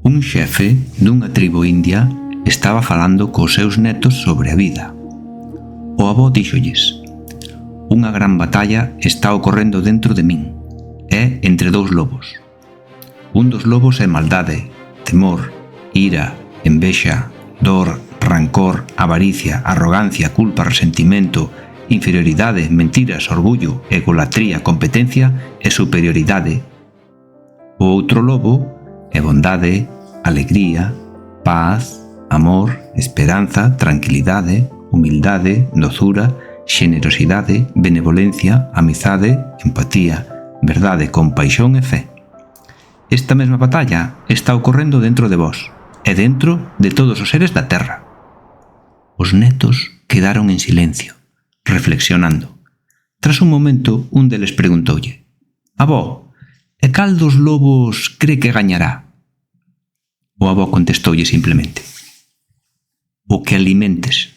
Un xefe dunha tribo india estaba falando cos seus netos sobre a vida. O avó díxolles: unha gran batalla está ocorrendo dentro de min. É entre dous lobos. Un dos lobos é maldade, temor, ira, envexa, dor, rancor, avaricia, arrogancia, culpa, resentimento, inferioridade, mentiras, orgullo, egolatría, competencia e superioridade. O outro lobo é bondade, alegría, paz, amor, esperanza, tranquilidade, humildade, dozura, xenerosidade, benevolencia, amizade, empatía, verdade, compaixón e fe. Esta mesma batalla está ocorrendo dentro de vós e dentro de todos os seres da terra. Os netos quedaron en silencio, reflexionando. Tras un momento, un deles preguntoulle: «Avó, e cal dos lobos cree que gañará?» O avó contestoulle simplemente: «O que alimentes».